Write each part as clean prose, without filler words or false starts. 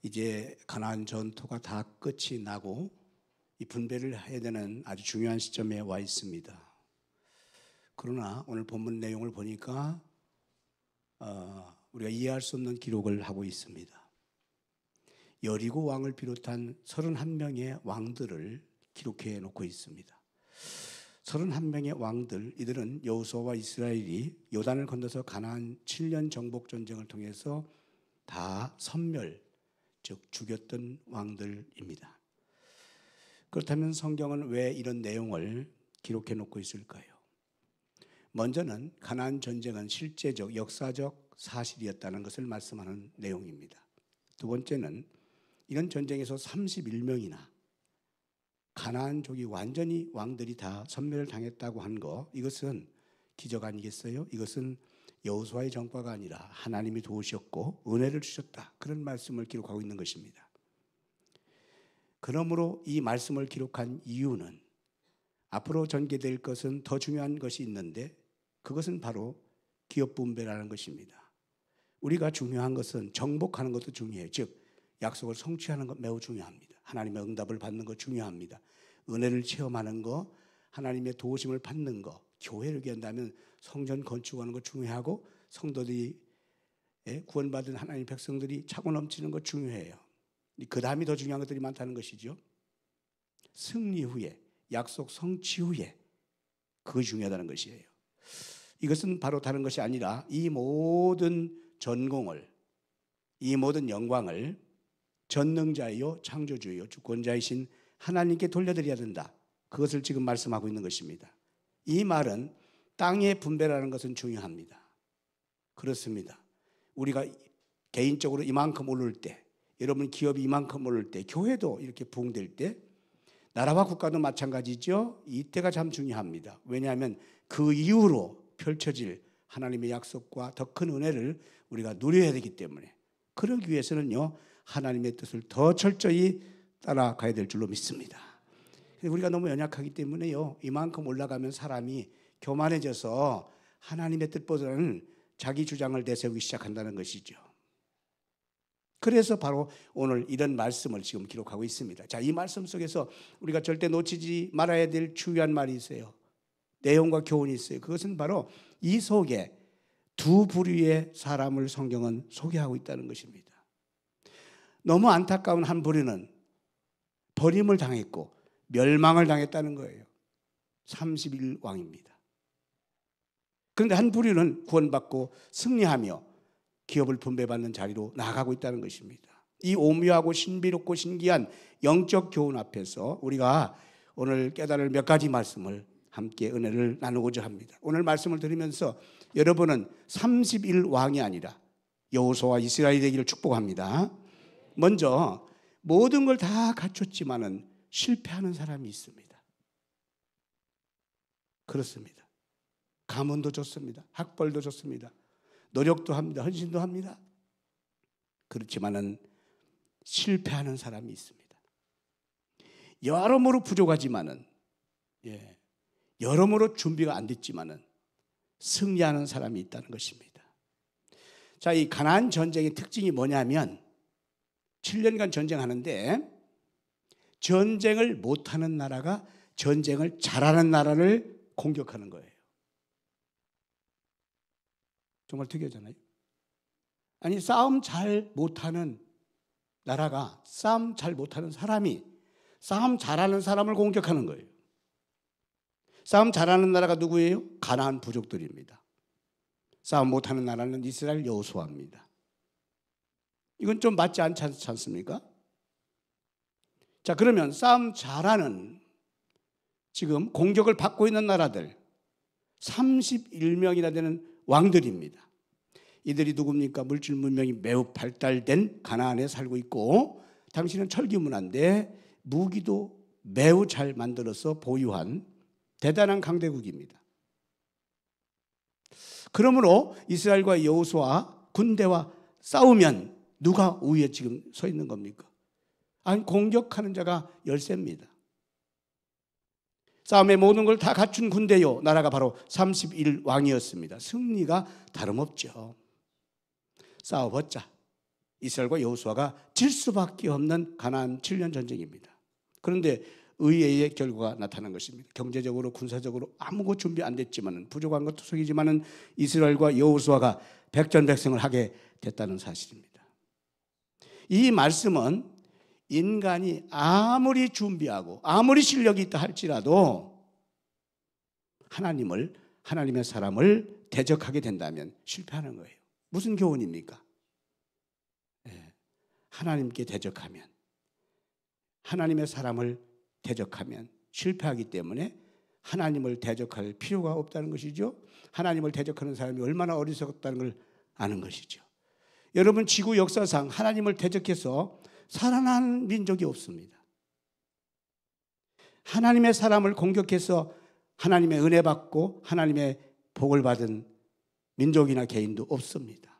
이제 가나안 전투가 다 끝이 나고 이 분배를 해야 되는 아주 중요한 시점에 와 있습니다. 그러나 오늘 본문 내용을 보니까 우리가 이해할 수 없는 기록을 하고 있습니다. 여리고 왕을 비롯한 31명의 왕들을 기록해 놓고 있습니다. 31명의 왕들, 이들은 여호수아와 이스라엘이 요단을 건너서 가나안 7년 정복 전쟁을 통해서 다 섬멸, 즉 죽였던 왕들입니다. 그렇다면 성경은 왜 이런 내용을 기록해 놓고 있을까요? 먼저는 가나안 전쟁은 실제적, 역사적 사실이었다는 것을 말씀하는 내용입니다. 두 번째는 이런 전쟁에서 31명이나 가나안족이 완전히 왕들이 다 섬멸을 당했다고 한 거, 이것은 기적 아니겠어요? 이것은 여호수아의 전과가 아니라 하나님이 도우셨고 은혜를 주셨다, 그런 말씀을 기록하고 있는 것입니다. 그러므로 이 말씀을 기록한 이유는 앞으로 전개될 것은 더 중요한 것이 있는데, 그것은 바로 기업 분배라는 것입니다. 우리가 중요한 것은 정복하는 것도 중요해요. 즉 약속을 성취하는 것 매우 중요합니다. 하나님의 응답을 받는 것 중요합니다. 은혜를 체험하는 것, 하나님의 도우심을 받는 것, 교회를 위한다면 성전 건축하는 것 중요하고, 성도들이 구원받은 하나님의 백성들이 차고 넘치는 것 중요해요. 그 다음이 더 중요한 것들이 많다는 것이죠. 승리 후에, 약속 성취 후에 그것이 중요하다는 것이에요. 이것은 바로 다른 것이 아니라 이 모든 전공을, 이 모든 영광을 전능자이요 창조주이요 주권자이신 하나님께 돌려드려야 된다, 그것을 지금 말씀하고 있는 것입니다. 이 말은 땅의 분배라는 것은 중요합니다. 그렇습니다. 우리가 개인적으로 이만큼 오를 때, 여러분 기업이 이만큼 오를 때, 교회도 이렇게 부흥될 때, 나라와 국가도 마찬가지죠. 이때가 참 중요합니다. 왜냐하면 그 이후로 펼쳐질 하나님의 약속과 더 큰 은혜를 우리가 누려야 되기 때문에, 그러기 위해서는요 하나님의 뜻을 더 철저히 따라가야 될 줄로 믿습니다. 우리가 너무 연약하기 때문에요, 이만큼 올라가면 사람이 교만해져서 하나님의 뜻보다는 자기 주장을 내세우기 시작한다는 것이죠. 그래서 바로 오늘 이런 말씀을 지금 기록하고 있습니다. 자, 이 말씀 속에서 우리가 절대 놓치지 말아야 될 중요한 말이 있어요. 내용과 교훈이 있어요. 그것은 바로 이 속에 두 부류의 사람을 성경은 소개하고 있다는 것입니다. 너무 안타까운 한 부류는 버림을 당했고 멸망을 당했다는 거예요. 31왕입니다. 그런데 한 부류는 구원받고 승리하며 기업을 분배받는 자리로 나아가고 있다는 것입니다. 이 오묘하고 신비롭고 신기한 영적 교훈 앞에서 우리가 오늘 깨달을 몇 가지 말씀을 함께 은혜를 나누고자 합니다. 오늘 말씀을 들으면서 여러분은 31왕이 아니라 여호수아와 이스라엘이 되기를 축복합니다. 먼저 모든 걸 다 갖췄지만은 실패하는 사람이 있습니다. 그렇습니다. 가문도 좋습니다. 학벌도 좋습니다. 노력도 합니다. 헌신도 합니다. 그렇지만은 실패하는 사람이 있습니다. 여러모로 부족하지만은, 여러모로 준비가 안 됐지만은 승리하는 사람이 있다는 것입니다. 자, 이 가나안 전쟁의 특징이 뭐냐면 7년간 전쟁하는데 전쟁을 못하는 나라가 전쟁을 잘하는 나라를 공격하는 거예요. 정말 특이하잖아요. 아니, 싸움 잘 못하는 나라가, 싸움 잘 못하는 사람이 싸움 잘하는 사람을 공격하는 거예요. 싸움 잘하는 나라가 누구예요? 가나안 부족들입니다. 싸움 못하는 나라는 이스라엘 여호수아입니다. 이건 좀 맞지 않지 않습니까? 자, 그러면 싸움 잘하는, 지금 공격을 받고 있는 나라들 31명이나 되는 왕들입니다. 이들이 누굽니까? 물질 문명이 매우 발달된 가나안에 살고 있고, 당신은 철기 문화인데 무기도 매우 잘 만들어서 보유한 대단한 강대국입니다. 그러므로 이스라엘과 여호수아 군대와 싸우면 누가 우위에 지금 서 있는 겁니까? 아니, 공격하는 자가 열세입니다. 싸움의 모든 걸 다 갖춘 군대요, 나라가 바로 31왕이었습니다. 승리가 다름없죠. 싸워봤자 이스라엘과 여호수아가 질 수밖에 없는 가나안 7년 전쟁입니다. 그런데 의외의 결과가 나타난 것입니다. 경제적으로 군사적으로 아무것도 준비 안 됐지만 부족한 것도 속이지만 이스라엘과 여호수아가 백전백승을 하게 됐다는 사실입니다. 이 말씀은 인간이 아무리 준비하고 아무리 실력이 있다 할지라도 하나님의 사람을 대적하게 된다면 실패하는 거예요. 무슨 교훈입니까? 하나님께 대적하면, 하나님의 사람을 대적하면 실패하기 때문에 하나님을 대적할 필요가 없다는 것이죠. 하나님을 대적하는 사람이 얼마나 어리석었다는 걸 아는 것이죠. 여러분, 지구 역사상 하나님을 대적해서 살아난 민족이 없습니다. 하나님의 사람을 공격해서 하나님의 은혜 받고 하나님의 복을 받은 민족이나 개인도 없습니다.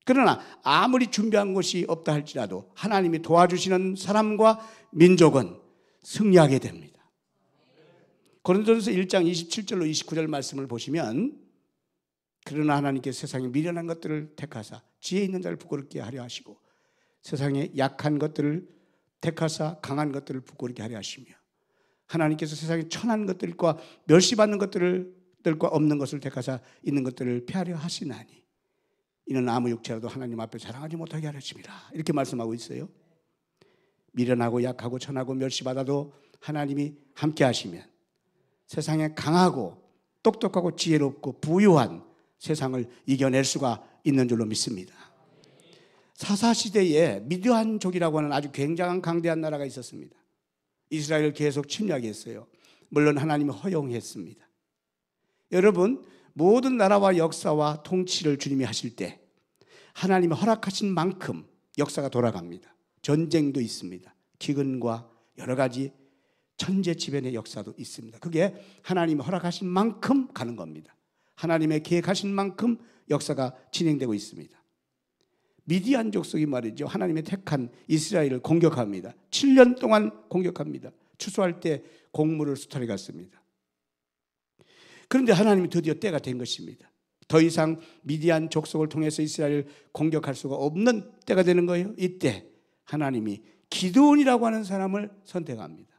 그러나 아무리 준비한 것이 없다 할지라도 하나님이 도와주시는 사람과 민족은 승리하게 됩니다. 고린도전서 1장 27절로 29절 말씀을 보시면, 그러나 하나님께 세상에 미련한 것들을 택하사 지혜 있는 자를 부끄럽게 하려 하시고 세상에 약한 것들을 택하사 강한 것들을 부끄럽게 하려 하시며 하나님께서 세상에 천한 것들과 멸시받는 것들과 없는 것을 택하사 있는 것들을 폐하려 하시나니 이는 아무 육체라도 하나님 앞에 자랑하지 못하게 하려 하심이라. 이렇게 말씀하고 있어요. 미련하고 약하고 천하고 멸시받아도 하나님이 함께 하시면 세상에 강하고 똑똑하고 지혜롭고 부유한 세상을 이겨낼 수가 있는 줄로 믿습니다. 사사시대에 미디안족이라고 하는 아주 굉장한 강대한 나라가 있었습니다. 이스라엘을 계속 침략했어요. 물론 하나님이 허용했습니다. 여러분, 모든 나라와 역사와 통치를 주님이 하실 때 하나님이 허락하신 만큼 역사가 돌아갑니다. 전쟁도 있습니다. 기근과 여러 가지 천재지변의 역사도 있습니다. 그게 하나님이 허락하신 만큼 가는 겁니다. 하나님의 계획하신 만큼 역사가 진행되고 있습니다. 미디안 족속이 말이죠, 하나님의 택한 이스라엘을 공격합니다. 7년 동안 공격합니다. 추수할 때 곡물을 수탈해 갔습니다. 그런데 하나님이 드디어 때가 된 것입니다. 더 이상 미디안 족속을 통해서 이스라엘을 공격할 수가 없는 때가 되는 거예요. 이때 하나님이 기드온이라고 하는 사람을 선택합니다.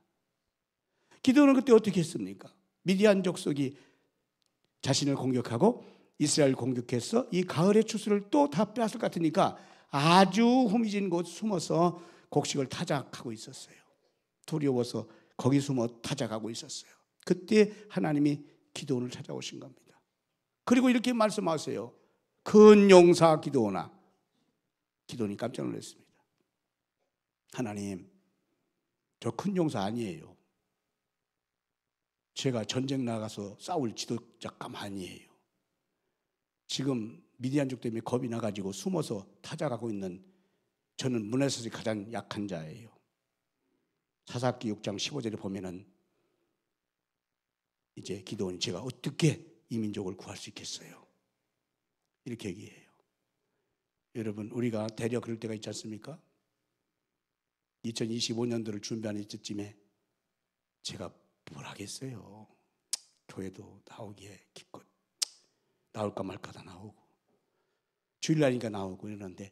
기드온은 그때 어떻게 했습니까? 미디안 족속이 자신을 공격하고 이스라엘 공격해서 이 가을의 추수를 또 다 빼앗을 것 같으니까 아주 후미진 곳 숨어서 곡식을 타작하고 있었어요. 두려워서 거기 숨어 타작하고 있었어요. 그때 하나님이 기드온을 찾아오신 겁니다. 그리고 이렇게 말씀하세요. 큰 용사 기드온아. 기드온이 깜짝 놀랐습니다. 하나님, 저 큰 용사 아니에요. 제가 전쟁 나가서 싸울 지도자감 아니에요. 지금 미디안족 때문에 겁이 나가지고 숨어서 타작하고 있는 저는 문에서 가장 약한 자예요. 사사기 6장 15절에 보면은 이제 기드온이 제가 어떻게 이 민족을 구할 수 있겠어요? 이렇게 얘기해요. 여러분, 우리가 대려 그럴 때가 있지 않습니까? 2025년도를 준비하는 이때쯤에 제가 뭘 하겠어요? 교회도 나오기에 기껏 나올까 말까 다 나오고 주일날이니까 나오고 이러는데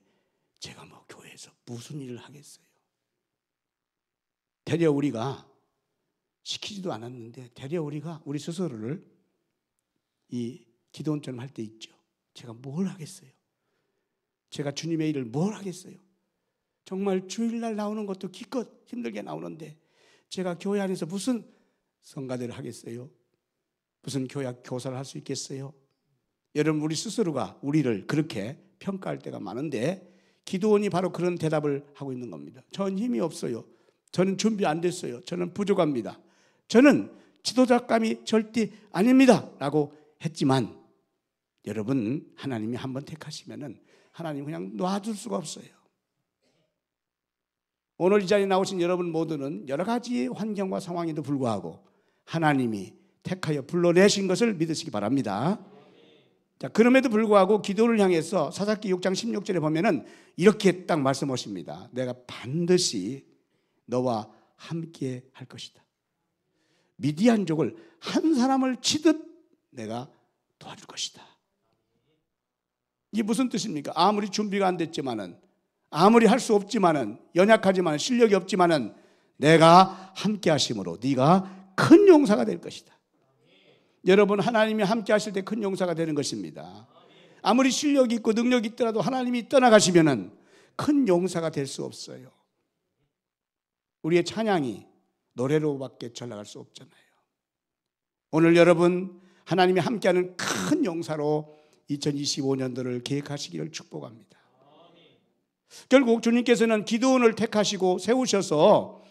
제가 뭐 교회에서 무슨 일을 하겠어요? 대려 우리가 시키지도 않았는데 대려 우리가 우리 스스로를 이 기도원처럼 할 때 있죠. 제가 뭘 하겠어요? 제가 주님의 일을 뭘 하겠어요? 정말 주일날 나오는 것도 기껏 힘들게 나오는데 제가 교회 안에서 무슨 성가대를 하겠어요? 무슨 교약 교사를 할 수 있겠어요? 여러분, 우리 스스로가 우리를 그렇게 평가할 때가 많은데 기도원이 바로 그런 대답을 하고 있는 겁니다. 전 힘이 없어요. 저는 준비 안 됐어요. 저는 부족합니다. 저는 지도자감이 절대 아닙니다 라고 했지만 여러분, 하나님이 한번 택하시면은 하나님 그냥 놔둘 수가 없어요. 오늘 이 자리에 나오신 여러분 모두는 여러 가지 환경과 상황에도 불구하고 하나님이 택하여 불러내신 것을 믿으시기 바랍니다. 자, 그럼에도 불구하고 기도를 향해서 사사기 6장 16절에 보면은 이렇게 딱 말씀하십니다. 내가 반드시 너와 함께 할 것이다. 미디안족을 한 사람을 치듯 내가 도와줄 것이다. 이게 무슨 뜻입니까? 아무리 준비가 안 됐지만은 아무리 할 수 없지만은, 연약하지만 실력이 없지만은 내가 함께 하심으로 네가 큰 용사가 될 것이다. 여러분, 하나님이 함께 하실 때 큰 용사가 되는 것입니다. 아무리 실력이 있고 능력이 있더라도 하나님이 떠나가시면은 큰 용사가 될 수 없어요. 우리의 찬양이 노래로밖에 전락할 수 없잖아요. 오늘 여러분, 하나님이 함께하는 큰 용사로 2025년도를 계획하시기를 축복합니다. 결국 주님께서는 기드온을 택하시고 세우셔서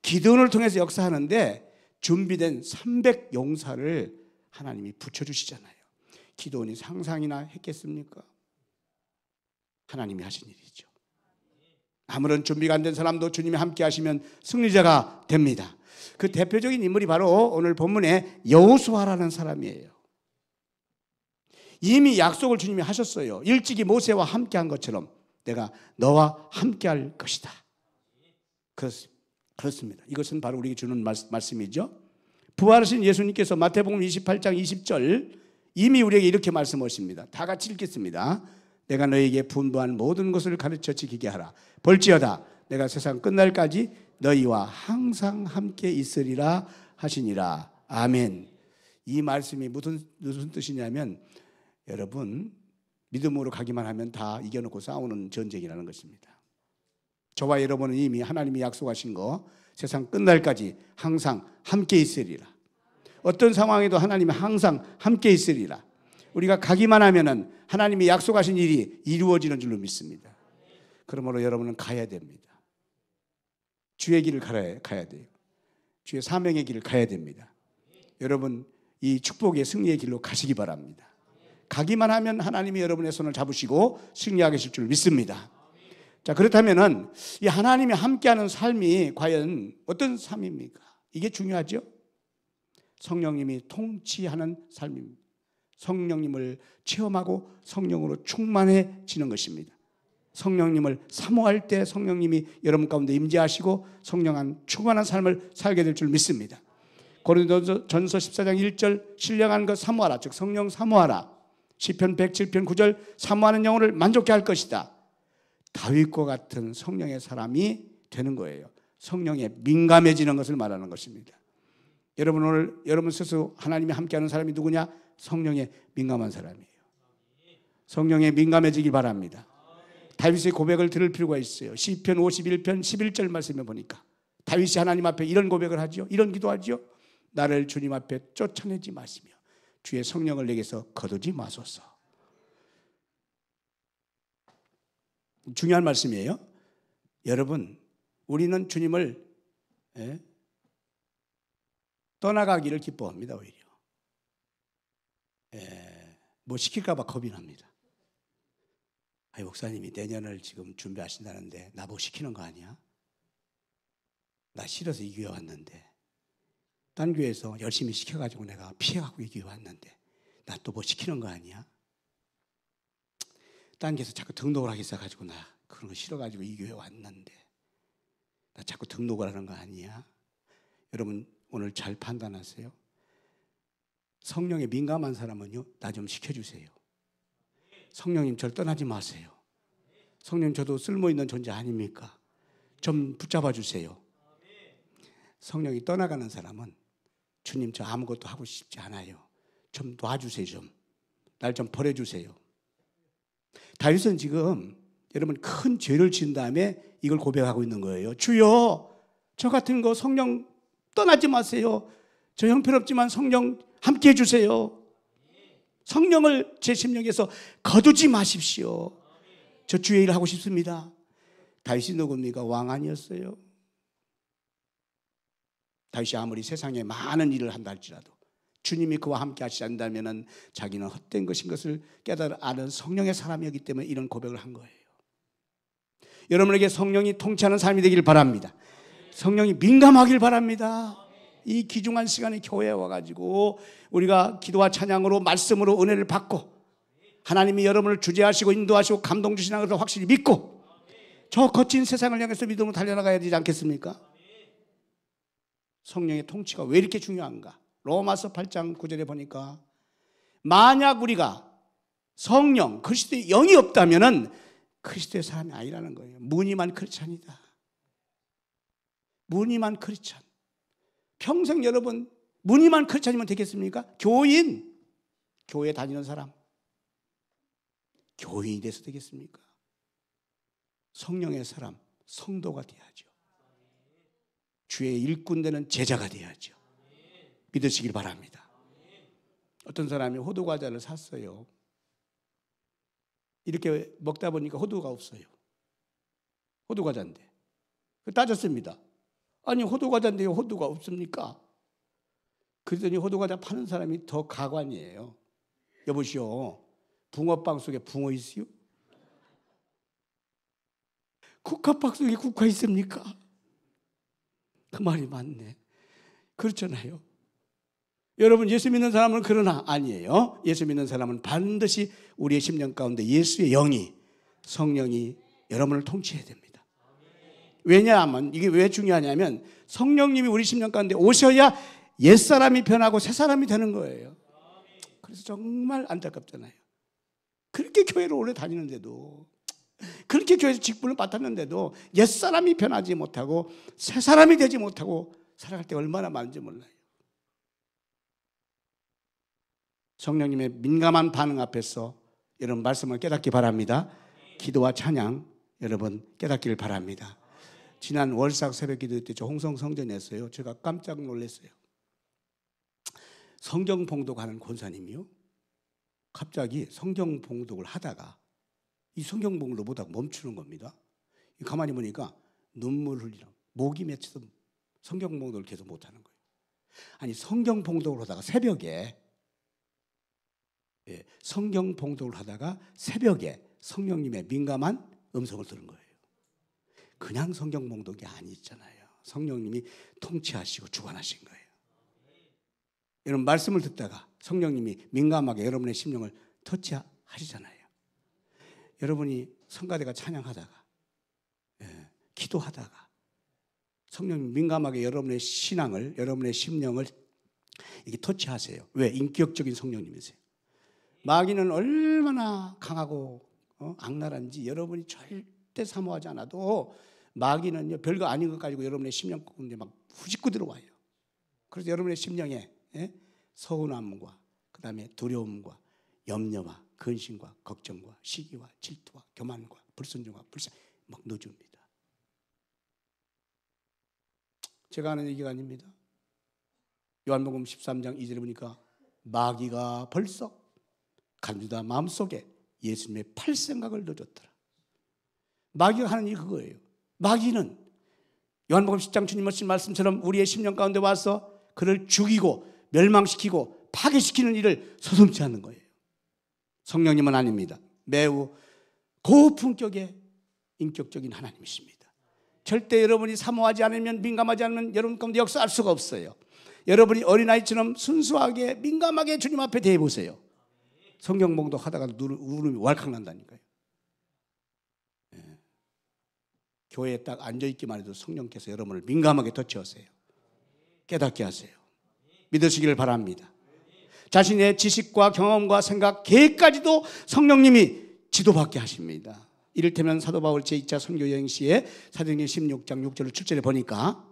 기드온을 통해서 역사하는데 준비된 300용사를 하나님이 붙여주시잖아요. 기드온이 상상이나 했겠습니까? 하나님이 하신 일이죠. 아무런 준비가 안 된 사람도 주님이 함께 하시면 승리자가 됩니다. 그 대표적인 인물이 바로 오늘 본문에 여호수아라는 사람이에요. 이미 약속을 주님이 하셨어요. 일찍이 모세와 함께 한 것처럼 내가 너와 함께 할 것이다. 그렇습니다. 이것은 바로 우리에게 주는 말씀이죠. 부활하신 예수님께서 마태복음 28장 20절 이미 우리에게 이렇게 말씀하십니다. 다 같이 읽겠습니다. 내가 너에게 분부한 모든 것을 가르쳐 지키게 하라. 볼지어다 내가 세상 끝날까지 너희와 항상 함께 있으리라 하시니라. 아멘. 이 말씀이 무슨 뜻이냐면, 여러분, 믿음으로 가기만 하면 다 이겨놓고 싸우는 전쟁이라는 것입니다. 저와 여러분은 이미 하나님이 약속하신 거 세상 끝날까지 항상 함께 있으리라. 어떤 상황에도 하나님이 항상 함께 있으리라. 우리가 가기만 하면은 하나님이 약속하신 일이 이루어지는 줄로 믿습니다. 그러므로 여러분은 가야 됩니다. 주의 길을 가야 돼요. 주의 사명의 길을 가야 됩니다. 여러분, 이 축복의 승리의 길로 가시기 바랍니다. 가기만 하면 하나님이 여러분의 손을 잡으시고 승리하게 하실 줄 믿습니다. 자, 그렇다면은 이 하나님이 함께하는 삶이 과연 어떤 삶입니까? 이게 중요하죠. 성령님이 통치하는 삶입니다. 성령님을 체험하고 성령으로 충만해지는 것입니다. 성령님을 사모할 때 성령님이 여러분 가운데 임재하시고 성령한 충만한 삶을 살게 될 줄 믿습니다. 고린도전서 14장 1절 신령한 것 사모하라. 즉 성령 사모하라. 시편 107편 9절 사모하는 영혼을 만족케 할 것이다. 다윗과 같은 성령의 사람이 되는 거예요. 성령에 민감해지는 것을 말하는 것입니다. 여러분, 오늘 여러분 스스로 하나님이 함께하는 사람이 누구냐? 성령에 민감한 사람이에요. 성령에 민감해지길 바랍니다. 다윗의 고백을 들을 필요가 있어요. 시편 51편 11절 말씀에 보니까 다윗이 하나님 앞에 이런 고백을 하죠. 이런 기도하죠. 나를 주님 앞에 쫓아내지 마시며 주의 성령을 내게서 거두지 마소서. 중요한 말씀이에요. 여러분, 우리는 주님을 떠나가기를 기뻐합니다. 오히려 뭐 시킬까 봐 겁이 납니다. 아니, 목사님이 내년을 지금 준비하신다는데 나보고 시키는 거 아니야? 나 싫어서 이 교회 왔는데, 딴 교회에서 열심히 시켜가지고 내가 피해가고 이 교회 왔는데 나 또 뭐 시키는 거 아니야? 딴 교회에서 자꾸 등록을 하기 시작해가지고 나 그런 거 싫어가지고 이 교회 왔는데 나 자꾸 등록을 하는 거 아니야? 여러분, 오늘 잘 판단하세요. 성령에 민감한 사람은요, 나 좀 시켜주세요. 성령님 저를 떠나지 마세요. 성령님 저도 쓸모있는 존재 아닙니까? 좀 붙잡아 주세요. 성령이 떠나가는 사람은 주님 저 아무것도 하고 싶지 않아요. 좀 놔주세요. 좀 날 좀 버려주세요. 다윗은 지금 여러분 큰 죄를 지은 다음에 이걸 고백하고 있는 거예요. 주여, 저 같은 거 성령 떠나지 마세요. 저 형편없지만 성령 함께 해주세요. 성령을 제 심령에서 거두지 마십시오. 저 주의 일을 하고 싶습니다. 다윗이 누굽니까? 왕 아니었어요? 다윗이 아무리 세상에 많은 일을 한다 할지라도 주님이 그와 함께 하시지 않는다면 자기는 헛된 것인 것을 깨달아 아는 성령의 사람이었기 때문에 이런 고백을 한 거예요. 여러분에게 성령이 통치하는 삶이 되기를 바랍니다. 성령이 민감하길 바랍니다. 이 귀중한 시간에 교회에 와가지고 우리가 기도와 찬양으로 말씀으로 은혜를 받고 하나님이 여러분을 주재하시고 인도하시고 감동 주시는 것을 확실히 믿고 저 거친 세상을 향해서 믿음으로 달려나가야 되지 않겠습니까? 성령의 통치가 왜 이렇게 중요한가? 로마서 8장 9절에 보니까 만약 우리가 성령, 그리스도의 영이 없다면은 그리스도의 사람이 아니라는 거예요. 무늬만 크리스찬이다. 무늬만 크리스찬. 평생 여러분 무늬만 크리스찬이면 되겠습니까? 교인, 교회 다니는 사람, 교인이 돼서 되겠습니까? 성령의 사람, 성도가 돼야죠. 주의 일꾼 되는 제자가 돼야죠. 믿으시길 바랍니다. 어떤 사람이 호두과자를 샀어요. 이렇게 먹다 보니까 호두가 없어요. 호두과자인데 따졌습니다. 아니 호두과자인데 호두가 없습니까? 그랬더니 호두과자 파는 사람이 더 가관이에요. 여보시오, 붕어빵 속에 붕어 있어요? 국화빵 속에 국화 있습니까? 그 말이 맞네. 그렇잖아요. 여러분, 예수 믿는 사람은 그러나 아니에요. 예수 믿는 사람은 반드시 우리의 심령 가운데 예수의 영이, 성령이 여러분을 통치해야 됩니다. 왜냐하면 이게 왜 중요하냐면 성령님이 우리 심령 가운데 오셔야 옛사람이 변하고 새사람이 되는 거예요. 그래서 정말 안타깝잖아요. 그렇게 교회를 오래 다니는데도, 그렇게 교회에서 직분을 맡았는데도 옛사람이 변하지 못하고 새사람이 되지 못하고 살아갈 때 얼마나 많은지 몰라요. 성령님의 민감한 반응 앞에서 여러분 말씀을 깨닫기 바랍니다. 기도와 찬양 여러분 깨닫기를 바랍니다. 지난 월삭 새벽 기도 때 저 홍성 성전에서요, 제가 깜짝 놀랐어요. 성경 봉독하는 권사님이요, 갑자기 성경 봉독을 하다가 이 성경 봉독을 못하고 멈추는 겁니다. 가만히 보니까 눈물 흘리라, 목이 맺혀서 성경 봉독을 계속 못하는 거예요. 아니 성경 봉독을 하다가 새벽에, 성경 봉독을 하다가 새벽에 성령님의 민감한 음성을 들은 거예요. 그냥 성경 봉독이 아니잖아요. 성령님이 통치하시고 주관하신 거예요. 여러분 말씀을 듣다가 성령님이 민감하게 여러분의 심령을 터치하시잖아요. 여러분이 성가대가 찬양하다가, 기도하다가 성령님 민감하게 여러분의 신앙을, 여러분의 심령을 이렇게 터치하세요. 왜? 인격적인 성령님이세요. 마귀는 얼마나 강하고 악랄한지 여러분이 절대 사모하지 않아도 마귀는요, 별거 아닌 것 가지고 여러분의 심령 가운데 막 후짓고 들어와요. 그래서 여러분의 심령에 서운함과 그 다음에 두려움과 염려와 근심과 걱정과 시기와 질투와 교만과 불순종과 불쌍 막 넣어줍니다. 제가 하는 얘기가 아닙니다. 요한복음 13장 2절에 보니까 마귀가 벌써 간주다 마음속에 예수님의 팔생각을 넣어줬더라. 마귀가 하는 일이 그거예요. 마귀는 요한복음 10장 주님 하신 말씀처럼 우리의 심령 가운데 와서 그를 죽이고 멸망시키고 파괴시키는 일을 서슴지 않는 거예요. 성령님은 아닙니다. 매우 고품격의 인격적인 하나님이십니다. 절대 여러분이 사모하지 않으면, 민감하지 않으면 여러분 가운데 역사할 수가 없어요. 여러분이 어린아이처럼 순수하게 민감하게 주님 앞에 대해보세요. 성경 봉독하다가 울음이 왈칵 난다니까요. 교회에 딱 앉아있기만 해도 성령께서 여러분을 민감하게 터치하세요. 깨닫게 하세요. 믿으시기를 바랍니다. 자신의 지식과 경험과 생각, 계획까지도 성령님이 지도받게 하십니다. 이를테면 사도 바울 제2차 선교 여행 시에 사도행전 16장 6절 7절에 보니까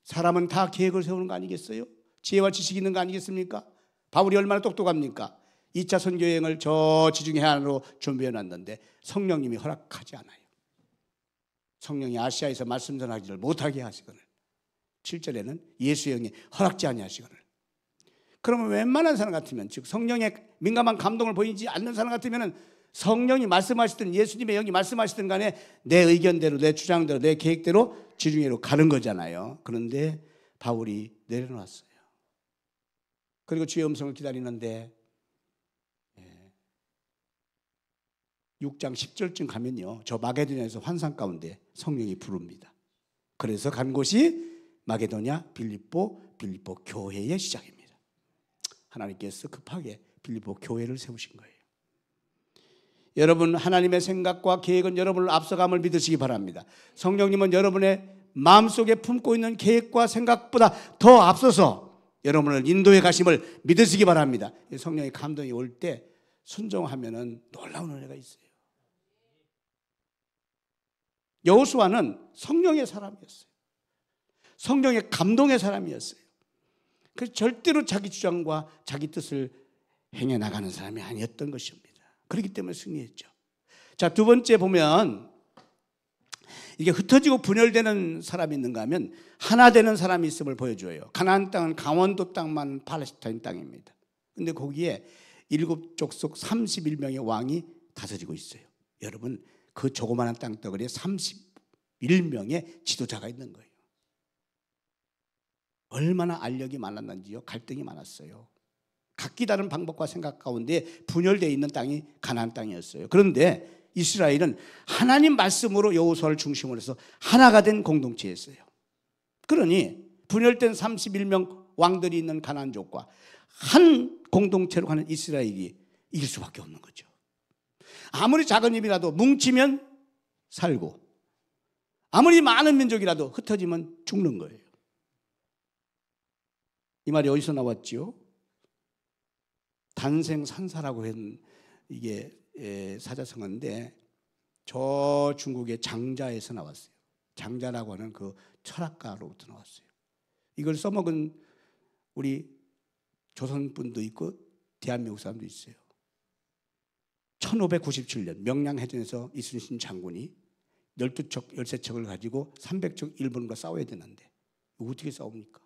사람은 다 계획을 세우는 거 아니겠어요? 지혜와 지식이 있는 거 아니겠습니까? 바울이 얼마나 똑똑합니까? 2차 선교 여행을 저 지중해 해안으로 준비해 놨는데 성령님이 허락하지 않아요. 성령이 아시아에서 말씀 전하기를 못하게 하시거늘, 7절에는 예수의 영이 허락지 아니하시거늘. 그러면 웬만한 사람 같으면, 즉 성령의 민감한 감동을 보이지 않는 사람 같으면 성령이 말씀하시든 예수님의 영이 말씀하시든 간에 내 의견대로, 내 주장대로, 내 계획대로 지중해로 가는 거잖아요. 그런데 바울이 내려놨어요. 그리고 주의 음성을 기다리는데 6장 10절쯤 가면요, 저 마게도냐에서 환상 가운데 성령이 부릅니다. 그래서 간 곳이 마게도냐, 빌립보 교회의 시작입니다. 하나님께서 급하게 빌립보 교회를 세우신 거예요. 여러분, 하나님의 생각과 계획은 여러분을 앞서감을 믿으시기 바랍니다. 성령님은 여러분의 마음속에 품고 있는 계획과 생각보다 더 앞서서 여러분을 인도해 가심을 믿으시기 바랍니다. 성령의 감동이 올 때 순종하면은 놀라운 은혜가 있어요. 여호수아는 성령의 사람이었어요. 성령의 감동의 사람이었어요. 그래서 절대로 자기 주장과 자기 뜻을 행해 나가는 사람이 아니었던 것입니다. 그렇기 때문에 승리했죠. 자, 두 번째 보면 이게 흩어지고 분열되는 사람이 있는가 하면 하나 되는 사람이 있음을 보여줘요. 가나안 땅은 강원도 땅만 팔레스타인 땅입니다. 근데 거기에 일곱 족속 31명의 왕이 다스리고 있어요. 여러분, 그 조그마한 땅덩어리에 31명의 지도자가 있는 거예요. 얼마나 알력이 많았는지요. 갈등이 많았어요. 각기 다른 방법과 생각 가운데 분열되어 있는 땅이 가나안 땅이었어요. 그런데 이스라엘은 하나님 말씀으로 여호수아를 중심으로 해서 하나가 된 공동체였어요. 그러니 분열된 31명 왕들이 있는 가나안족과 한 공동체로 가는 이스라엘이 이길 수밖에 없는 거죠. 아무리 작은 힘이라도 뭉치면 살고, 아무리 많은 민족이라도 흩어지면 죽는 거예요. 이 말이 어디서 나왔지요? 단생산사라고 한 이게 사자성어인데 저 중국의 장자에서 나왔어요. 장자라고 하는 그 철학가로부터 나왔어요. 이걸 써먹은 우리 조선 분도 있고 대한민국 사람도 있어요. 1597년 명량해전에서 이순신 장군이 12척, 13척을 가지고 300척 일본과 싸워야 되는데 어떻게 싸웁니까?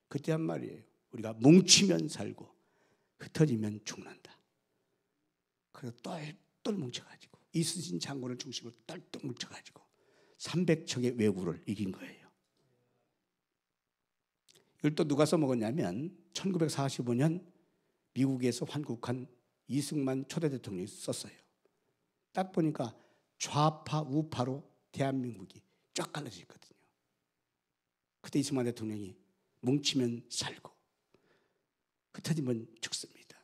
그때 한 말이에요. 우리가 뭉치면 살고 흩어지면 죽는다. 그래서 똘똘 뭉쳐가지고 이순신 장군을 중심으로 똘똘 뭉쳐가지고 300척의 왜구를 이긴 거예요. 이걸 또 누가 써먹었냐면 1945년 미국에서 환국한 이승만 초대 대통령이 썼어요. 딱 보니까 좌파 우파로 대한민국이 쫙 갈라져 있거든요. 그때 이승만 대통령이 뭉치면 살고 흩어지면 죽습니다.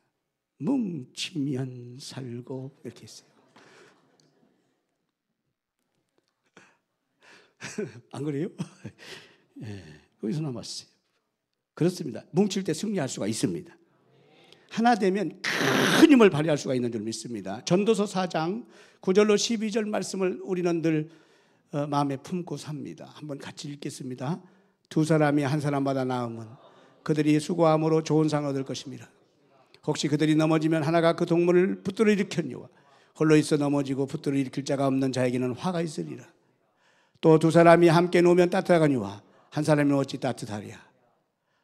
뭉치면 살고 이렇게 했어요. 안 그래요? 예, 거기서 남았어요. 그렇습니다. 뭉칠 때 승리할 수가 있습니다. 하나 되면 큰 힘을 발휘할 수가 있는 줄 믿습니다. 전도서 4장 9절로 12절 말씀을 우리는 늘 마음에 품고 삽니다. 한번 같이 읽겠습니다. 두 사람이 한 사람마다 나으면 그들이 수고함으로 좋은 상을 얻을 것입니다. 혹시 그들이 넘어지면 하나가 그 동물을 붙들어 일으켰니와 홀로 있어 넘어지고 붙들어 일으킬 자가 없는 자에게는 화가 있으리라. 또 두 사람이 함께 놓으면 따뜻하거니와 한 사람이 어찌 따뜻하랴.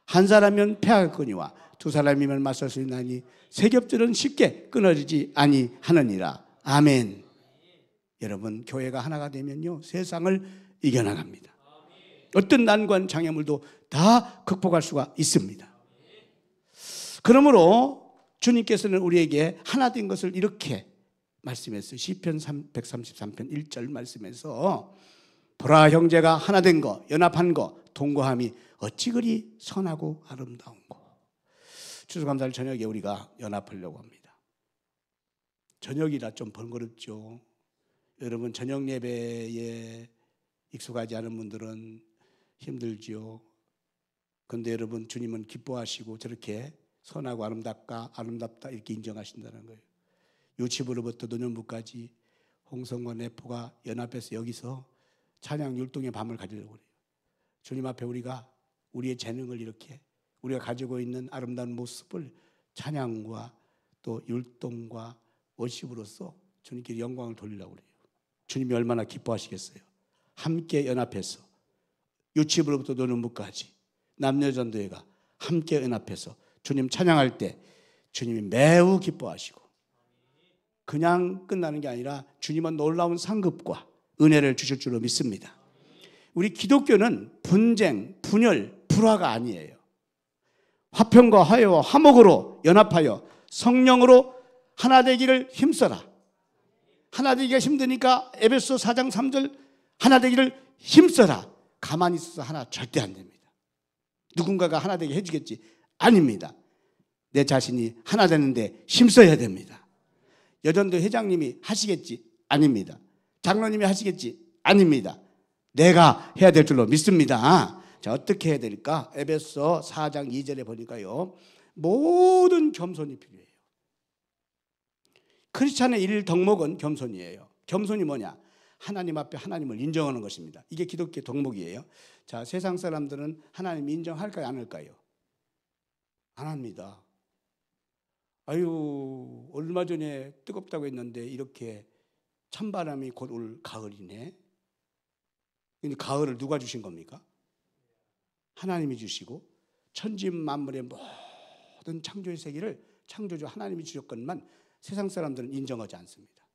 한 사람이면 패하거니와 두 사람이면 맞설 수 있나니 세 겹줄은 쉽게 끊어지지 아니하느니라. 아멘. 여러분, 교회가 하나가 되면요 세상을 이겨나갑니다. 어떤 난관 장애물도 다 극복할 수가 있습니다. 그러므로 주님께서는 우리에게 하나 된 것을 이렇게 말씀했어요. 시편 133편 1절 말씀에서 보라, 형제가 하나 된 거, 연합한 거, 동거함이 어찌 그리 선하고 아름다운고. 추수감사절 저녁에 우리가 연합하려고 합니다. 저녁이라 좀 번거롭죠. 여러분, 저녁 예배에 익숙하지 않은 분들은 힘들지요. 그런데 여러분, 주님은 기뻐하시고 저렇게 선하고 아름답다 이렇게 인정하신다는 거예요. 유치부로부터 노년부까지 홍성과 내포가 연합해서 여기서 찬양 율동의 밤을 가지려고 그래요. 주님 앞에 우리가 우리의 재능을 이렇게 우리가 가지고 있는 아름다운 모습을 찬양과 또 율동과 워십으로서 주님께 영광을 돌리려고 그래요. 주님이 얼마나 기뻐하시겠어요. 함께 연합해서 유치부로부터 노년부까지 남녀전도회가 함께 연합해서 주님 찬양할 때 주님이 매우 기뻐하시고 그냥 끝나는 게 아니라 주님은 놀라운 상급과 은혜를 주실 줄로 믿습니다. 우리 기독교는 분쟁, 분열, 불화가 아니에요. 화평과 화해와 화목으로 연합하여 성령으로 하나 되기를 힘써라. 하나 되기가 힘드니까 에베소 4장 3절 하나 되기를 힘써라. 가만히 있어서 하나 절대 안 됩니다. 누군가가 하나 되게 해주겠지? 아닙니다. 내 자신이 하나 되는데 힘써야 됩니다. 여전도 회장님이 하시겠지? 아닙니다. 장로님이 하시겠지? 아닙니다. 내가 해야 될 줄로 믿습니다. 자, 어떻게 해야 될까? 에베소 4장 2절에 보니까요, 모든 겸손이 필요해요. 크리스찬의 일 덕목은 겸손이에요. 겸손이 뭐냐? 하나님 앞에 하나님을 인정하는 것입니다. 이게 기독교의 덕목이에요. 자, 세상 사람들은 하나님 인정할까요, 안 할까요? 안 합니다. 아유, 얼마 전에 뜨겁다고 했는데 이렇게 찬바람이 곧 올 가을이네. 근데 가을을 누가 주신 겁니까? 하나님이 주시고 천지 만물의 모든 창조의 세계를 창조주 하나님이 주셨건만 세상 사람들은 인정하지 않습니다.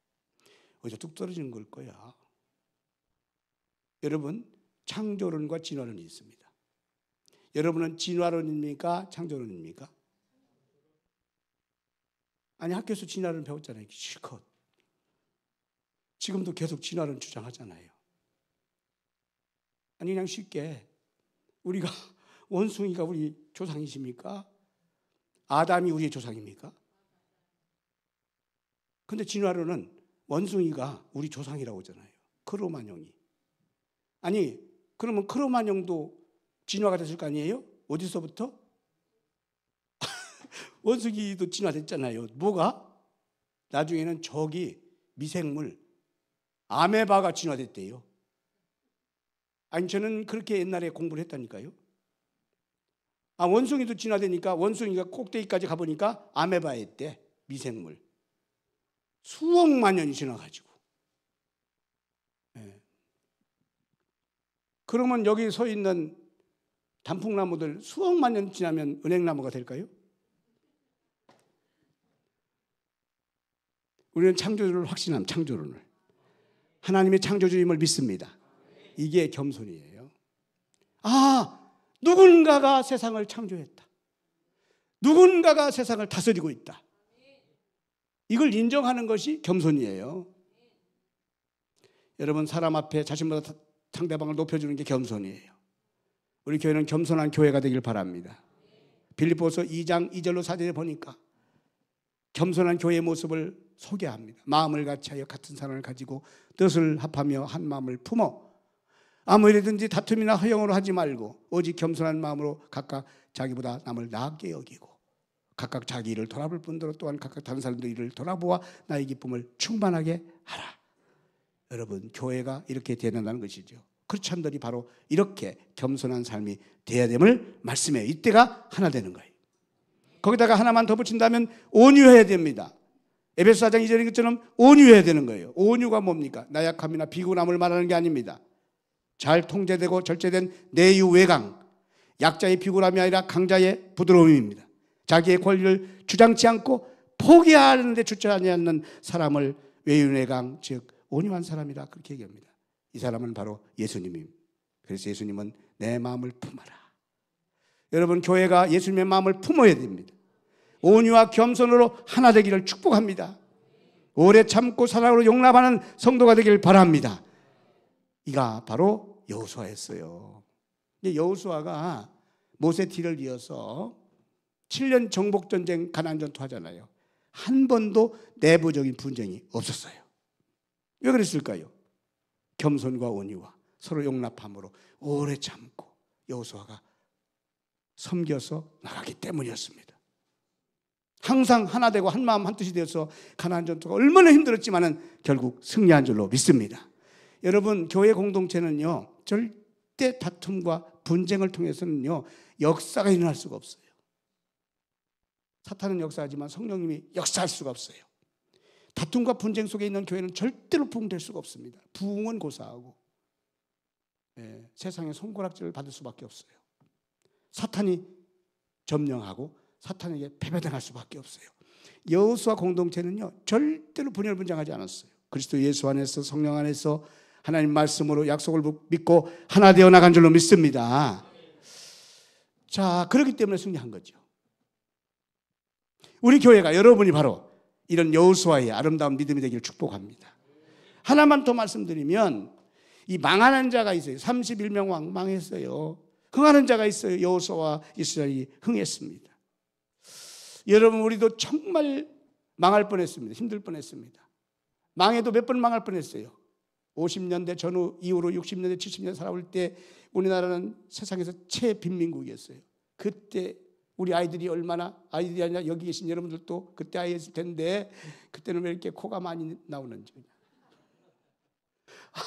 어디서 뚝 떨어지는 걸 거야. 여러분, 창조론과 진화론이 있습니다. 여러분은 진화론입니까? 창조론입니까? 아니, 학교에서 진화론 배웠잖아요. 실컷. 지금도 계속 진화론 주장하잖아요. 아니, 그냥 쉽게 우리가 원숭이가 우리 조상이십니까? 아담이 우리의 조상입니까? 근데 진화론은 원숭이가 우리 조상이라고 하잖아요. 크로마뇽이. 아니, 그러면 크로마뇽도 진화가 됐을 거 아니에요? 어디서부터? 원숭이도 진화됐잖아요. 뭐가? 나중에는 저기 미생물 아메바가 진화됐대요. 아니, 저는 그렇게 옛날에 공부를 했다니까요. 아, 원숭이도 진화되니까 원숭이가 꼭대기까지 가보니까 아메바였대. 미생물. 수억만 년이 지나가지고. 네. 그러면 여기 서 있는 단풍나무들 수억만 년 지나면 은행나무가 될까요? 우리는 창조주를 확신함, 창조론을. 하나님의 창조주임을 믿습니다. 이게 겸손이에요. 아, 누군가가 세상을 창조했다. 누군가가 세상을 다스리고 있다. 이걸 인정하는 것이 겸손이에요. 여러분, 사람 앞에 자신보다 상대방을 높여주는 게 겸손이에요. 우리 교회는 겸손한 교회가 되길 바랍니다. 빌립보서 2장 2절로 4절에 보니까 겸손한 교회의 모습을 소개합니다. 마음을 같이하여 같은 사랑을 가지고 뜻을 합하며 한 마음을 품어 아무 일이든지 다툼이나 허영으로 하지 말고 오직 겸손한 마음으로 각각 자기보다 남을 나게 여기고 각각 자기 일을 돌아볼 뿐더러 또한 각각 다른 사람들 일을 돌아보아 나의 기쁨을 충만하게 하라. 여러분, 교회가 이렇게 되는다는 것이죠. 크리스찬들이 바로 이렇게 겸손한 삶이 되어야 됨을 말씀해요. 이때가 하나 되는 거예요. 거기다가 하나만 더 붙인다면 온유해야 됩니다. 에베소 4장 2절인 것처럼 온유해야 되는 거예요. 온유가 뭡니까? 나약함이나 비굴함을 말하는 게 아닙니다. 잘 통제되고 절제된 내유 외강, 약자의 비굴함이 아니라 강자의 부드러움입니다. 자기의 권리를 주장치 않고 포기하는 데 주저하지 않는 사람을 외유내강, 즉 온유한 사람이라 그렇게 얘기합니다. 이 사람은 바로 예수님입니다. 그래서 예수님은 내 마음을 품어라. 여러분, 교회가 예수님의 마음을 품어야 됩니다. 온유와 겸손으로 하나 되기를 축복합니다. 오래 참고 사랑으로 용납하는 성도가 되길 바랍니다. 이가 바로 여호수아였어요. 여호수아가 모세 뒤를 이어서 7년 정복전쟁 가나안 전투 하잖아요. 한 번도 내부적인 분쟁이 없었어요. 왜 그랬을까요? 겸손과 온유와 서로 용납함으로 오래 참고 여호수아가 섬겨서 나가기 때문이었습니다. 항상 하나 되고 한 마음 한 뜻이 되어서 가나안 전투가 얼마나 힘들었지만은 결국 승리한 줄로 믿습니다. 여러분, 교회 공동체는요 절대 다툼과 분쟁을 통해서는요 역사가 일어날 수가 없어요. 사탄은 역사하지만 성령님이 역사할 수가 없어요. 다툼과 분쟁 속에 있는 교회는 절대로 부흥될 수가 없습니다. 부흥은 고사하고 세상의 손가락질을 받을 수밖에 없어요. 사탄이 점령하고 사탄에게 패배당할 수밖에 없어요. 여호수아 공동체는요 절대로 분열을 분쟁하지 않았어요. 그리스도 예수 안에서 성령 안에서 하나님 말씀으로 약속을 믿고 하나 되어 나간 줄로 믿습니다. 자, 그렇기 때문에 승리한 거죠. 우리 교회가, 여러분이 바로 이런 여호수아의 아름다운 믿음이 되기를 축복합니다. 하나만 더 말씀드리면 이 망하는 자가 있어요. 31명 왕 망했어요. 흥하는 자가 있어요. 여호수아와 이스라엘이 흥했습니다. 여러분, 우리도 정말 망할 뻔했습니다. 힘들 뻔했습니다. 망해도 몇 번 망할 뻔했어요. 50년대 전후 이후로 60년대 70년 살아올 때 우리나라는 세상에서 최빈민국이었어요. 그때 우리 아이들이 얼마나, 아이들이 아니라 여기 계신 여러분들도 그때 아이였을 텐데 그때는 왜 이렇게 코가 많이 나오는지.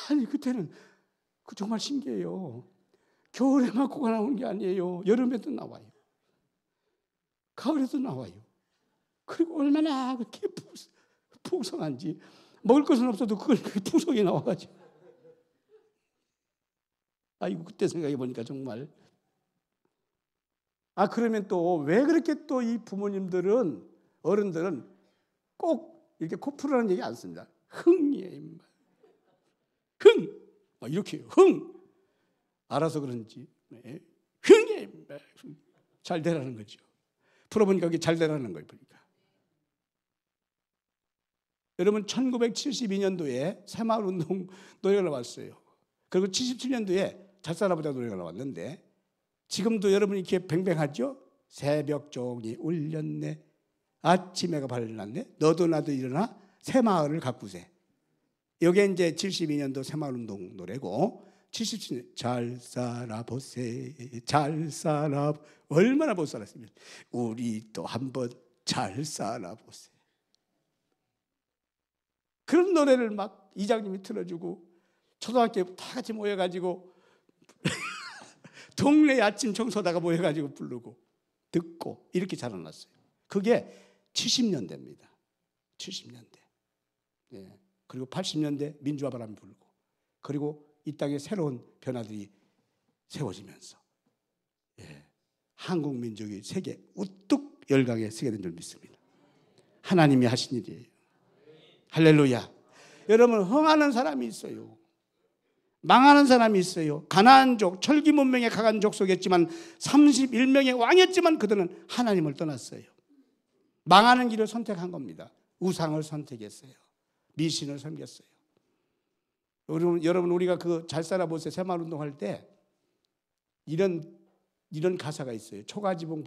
아니 그때는 정말 신기해요. 겨울에만 코가 나오는 게 아니에요. 여름에도 나와요. 가을에도 나와요. 그리고 얼마나 그렇게 풍성한지 먹을 것은 없어도 그걸 풍성히 나와가지고 아이고 그때 생각해 보니까 정말 그러면 또 왜 그렇게 또 이 부모님들은 어른들은 꼭 이렇게 코 풀으라는 얘기 안 씁니다. 흥이에요. 흥 이렇게 흥 알아서 그런지 흥이에요. 잘 되라는 거죠. 풀어보니까 그게 잘 되라는 거예요. 보니까 여러분 1972년도에 새마을운동 노래가 나왔어요. 그리고 77년도에 잘살아보자 노래가 나왔는데 지금도 여러분이 이렇게 뱅뱅하죠? 새벽 종이 울렸네 아침 해가 밝았네 너도 나도 일어나 새마을을 가꾸세. 이게 이제 72년도 새마을운동 노래고 77년 잘 살아보세 잘 살아 얼마나 못 살았습니까? 우리 또 한번 잘 살아보세. 그런 노래를 막 이장님이 틀어주고 초등학교 다 같이 모여가지고 동네 아침 청소다가 모여가지고 부르고 듣고 이렇게 자라났어요. 그게 70년대입니다. 70년대. 예. 그리고 80년대 민주화 바람이 불고 그리고 이 땅에 새로운 변화들이 세워지면서 한국 민족이 세계 우뚝 열강에 서게 된 줄 믿습니다. 하나님이 하신 일이에요. 할렐루야. 여러분 흥하는 사람이 있어요. 망하는 사람이 있어요. 가나안족 철기 문명의 강한 족속이었지만 31명의 왕이었지만 그들은 하나님을 떠났어요. 망하는 길을 선택한 겁니다. 우상을 선택했어요. 미신을 섬겼어요. 여러분 우리가 그 잘 살아보세요 새마을운동 할 때 이런 가사가 있어요. 초가지붕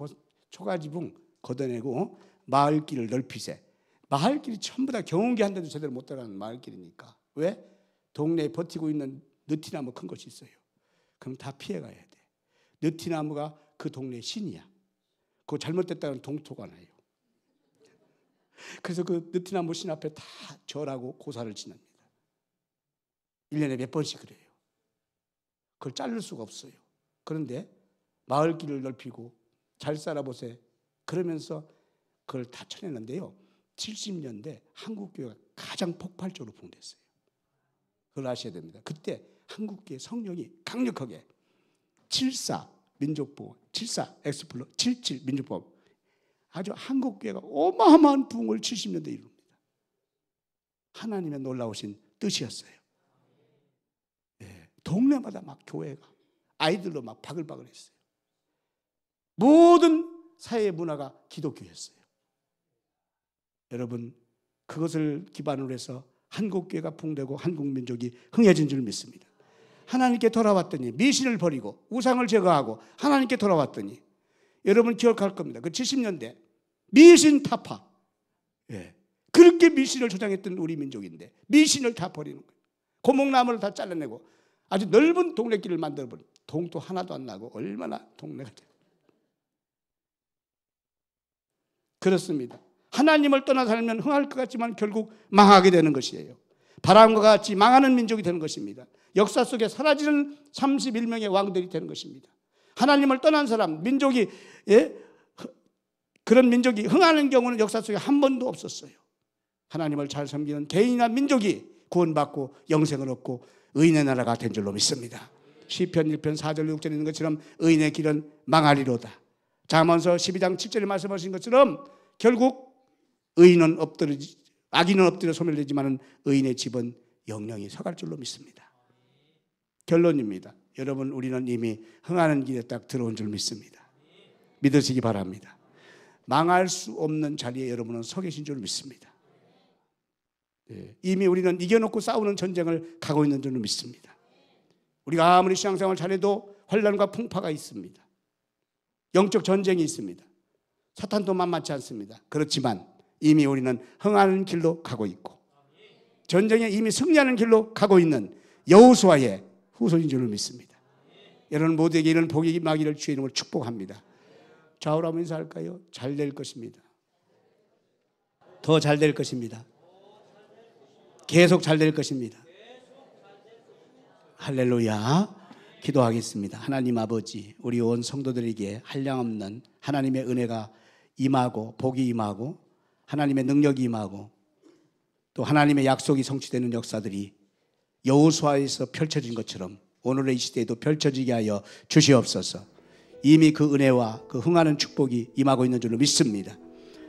걷어내고 마을길을 넓히세. 마을길이 전부 다 경운기 한 대도 제대로 못 들어가는 마을길이니까. 왜? 동네에 버티고 있는 느티나무 큰 것이 있어요. 그럼 다 피해가야 돼. 느티나무가 그 동네의 신이야. 그거 잘못됐다는 동토가 나요. 그래서 그 느티나무 신 앞에 다 절하고 고사를 지냅니다. 1년에 몇 번씩 그래요. 그걸 자를 수가 없어요. 그런데 마을길을 넓히고 잘 살아보세 그러면서 그걸 다 쳐냈는데요. 70년대 한국교회가 가장 폭발적으로 부흥됐어요. 그걸 아셔야 됩니다. 그때 한국교회 성령이 강력하게 74 민족보험, 74 엑스플로, 77 민족보험 아주 한국교회가 어마어마한 부흥을 70년대에 이룹니다. 하나님의 놀라우신 뜻이었어요. 동네마다 막 교회가 아이들로 막 바글바글했어요. 모든 사회 문화가 기독교였어요. 여러분 그것을 기반으로 해서 한국교회가 부흥되고 한국민족이 흥해진 줄 믿습니다. 하나님께 돌아왔더니 미신을 버리고 우상을 제거하고 하나님께 돌아왔더니 여러분 기억할 겁니다. 그 70년대 미신 타파 그렇게 미신을 조장했던 우리 민족인데 미신을 다 버리는 거예요. 고목나무를 다 잘라내고 아주 넓은 동네길을 만들어버린 동도 하나도 안 나고 얼마나 동네가 돼요. 그렇습니다. 하나님을 떠나 살면 흥할 것 같지만 결국 망하게 되는 것이에요. 바람과 같이 망하는 민족이 되는 것입니다. 역사 속에 사라지는 31명의 왕들이 되는 것입니다. 하나님을 떠난 사람, 민족이 그런 민족이 흥하는 경우는 역사 속에 한 번도 없었어요. 하나님을 잘 섬기는 개인이나 민족이 구원받고 영생을 얻고 의인의 나라가 된 줄로 믿습니다. 시편 1편 4절 6절에 있는 것처럼 의인의 길은 망하리로다. 잠언서 12장 7절에 말씀하신 것처럼 결국 의인은 악인은 엎드려 소멸되지만 의인의 집은 영영이 서갈 줄로 믿습니다. 결론입니다. 여러분 우리는 이미 흥하는 길에 딱 들어온 줄 믿습니다. 믿으시기 바랍니다. 망할 수 없는 자리에 여러분은 서 계신 줄 믿습니다. 이미 우리는 이겨놓고 싸우는 전쟁을 가고 있는 줄 믿습니다. 우리가 아무리 신앙생활을 잘해도 환난과 풍파가 있습니다. 영적 전쟁이 있습니다. 사탄도 만만치 않습니다. 그렇지만 이미 우리는 흥하는 길로 가고 있고 전쟁에 이미 승리하는 길로 가고 있는 여호수아의 후손인 줄 믿습니다. 여러분 모두에게 이런 복이 임하기를 주의 이름으로 축복합니다. 좌우로 한번 인사할까요? 잘 될 것입니다. 더 잘 될 것입니다. 계속 잘 될 것입니다. 할렐루야. 기도하겠습니다. 하나님 아버지, 우리 온 성도들에게 한량없는 하나님의 은혜가 임하고 복이 임하고 하나님의 능력이 임하고 또 하나님의 약속이 성취되는 역사들이 여호수아에서 펼쳐진 것처럼 오늘의 이 시대에도 펼쳐지게 하여 주시옵소서. 이미 그 은혜와 그 흥하는 축복이 임하고 있는 줄로 믿습니다.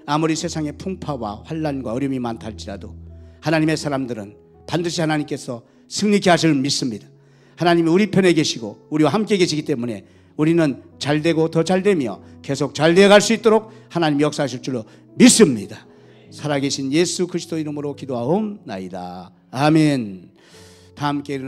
아무리 세상에 풍파와 환난과 어려움이 많다 할지라도 하나님의 사람들은 반드시 하나님께서 승리케 하실 줄 믿습니다. 하나님이 우리 편에 계시고 우리와 함께 계시기 때문에 우리는 잘되고 더 잘되며 계속 잘되어 갈 수 있도록 하나님이 역사하실 줄로 믿습니다. 살아계신 예수 그리스도 이름으로 기도하옵나이다. 아멘. 다 함께 일어나